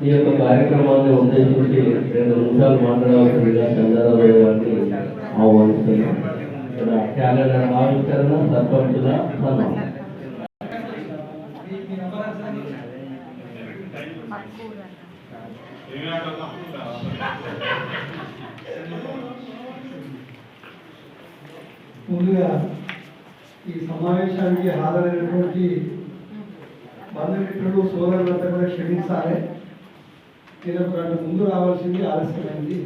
ఈ యొక్క కార్యక్రమాన్ని ఉద్దేశించి 2 నిమిషాలు మాట్లాడవలసిందిగా చంద్రరావు గారిని ఆహ్వానిస్తున్నాం. ఇక్కడ క్యాలెండర్ ఆవిష్కరణ, సర్పంచుల సన్మానం. ముందుగా ఈ సమావేశానికి హాజరైనటువంటి బంధుమిత్రులు సోదరులంతా కూడా క్షమించాలి. నేను ఒక గంట ముందు రావాల్సింది ఆలస్యమైంది.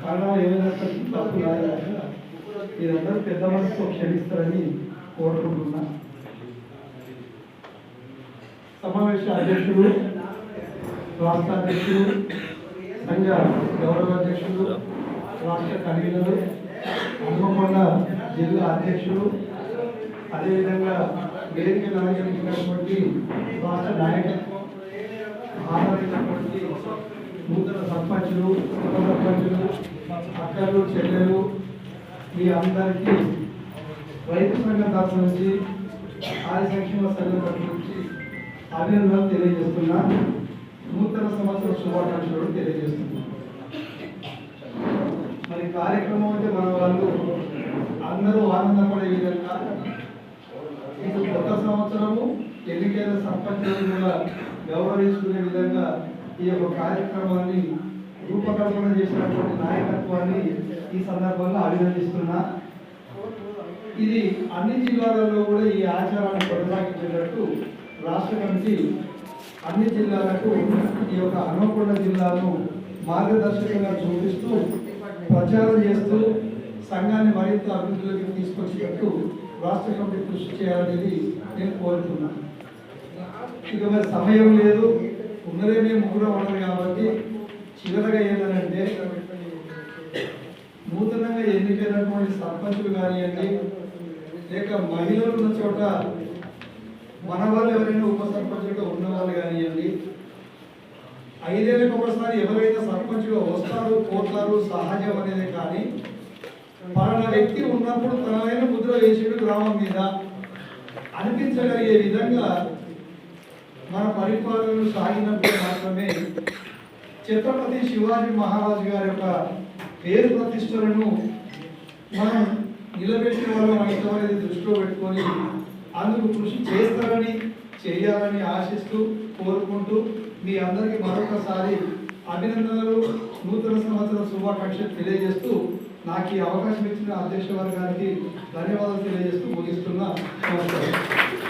కారణాలు ఏమైనా తప్పు రాయాక మీరందరూ పెద్ద మనసుతో క్షమిస్తారని కోరుకుంటున్నా. సమావేశ అధ్యక్షుడు, రాష్ట్ర అధ్యక్షుడు, సంఘ గౌరవ అధ్యక్షుడు, రాష్ట్ర కన్వీనరు, హనుమకొండ జిల్లా అధ్యక్షుడు, అదేవిధంగా వేదిక నాయకులైనటువంటి రాష్ట్ర నాయకత్వం, హాజరైనటువంటి నూతన సర్పంచులు, ఉప సర్పంచులు, అక్కలు, చెల్లెలు, మీ అందరికీ రైతు సంఘం తరఫు నుంచి, ఆది సంక్షేమ సంఘం తరఫు నుంచి అభినందనలు తెలియజేస్తున్నా. నూతన సంవత్సర శుభాకాంక్షలు తెలియజేస్తున్నా. మరి కార్యక్రమం అంటే మన వాళ్ళు అందరూ ఆనందపడే విధంగా ఇది కొత్త సంవత్సరము, ఎన్నికైన సర్పంచులను కూడా గౌరవించుకునే విధంగా ఈ యొక్క కార్యక్రమాన్ని రూపకల్పన చేసినటువంటి నాయకత్వాన్ని ఈ సందర్భంగా అభినందిస్తున్నా. ఇది అన్ని జిల్లాలలో కూడా ఈ ఆచారాన్ని కొనసాగించేటట్టు రాష్ట్ర కమిటీ అన్ని జిల్లాలకు ఈ యొక్క హనుమకొండ జిల్లాను మార్గదర్శకంగా చూపిస్తూ ప్రచారం చేస్తూ సంఘాన్ని మరింత అభివృద్ధిలోకి తీసుకొచ్చేటట్టు రాష్ట్ర కమిటీ కృషి చేయాలనేది నేను కోరుతున్నాను. ఇక మరి సమయం లేదు, ఉన్నదే మేము ముగ్గురు ఉన్నాం కాబట్టి చివరగా ఏంటంటే నూతనంగా ఎన్నికైనటువంటి సర్పంచులు కానివ్వండి, లేక మహిళలు ఉన్న చోట మన వాళ్ళు ఎవరైనా ఉప సర్పంచులుగా ఉన్న వాళ్ళు కానివ్వండి, 5 ఏళ్ళకి ఒకసారి ఎవరైనా సర్పంచ్గా వస్తారు, పోతారు, సహజం అనేది. కానీ పలానా వ్యక్తి ఉన్నప్పుడు తనైన ముద్ర వేసేడు గ్రామం మీద అనిపించగలిగే విధంగా మన పరిపాలనలు సాగినప్పుడు మాత్రమే ఛత్రపతి శివాజీ మహారాజు గారి యొక్క పేరు ప్రతిష్టలను మనం నిలబెట్టిన వాళ్ళం అనేది దృష్టిలో పెట్టుకొని అందుకు కృషి చేస్తారని, చేయాలని ఆశిస్తూ కోరుకుంటూ మీ అందరికీ మరొకసారి అభినందనలు, నూతన సంవత్సర శుభాకాంక్షలు తెలియజేస్తూ నాకు ఈ అవకాశం ఇచ్చిన అధ్యక్ష వర్గానికి ధన్యవాదాలు తెలియజేస్తూ ముగిస్తున్నా. నమస్కారం.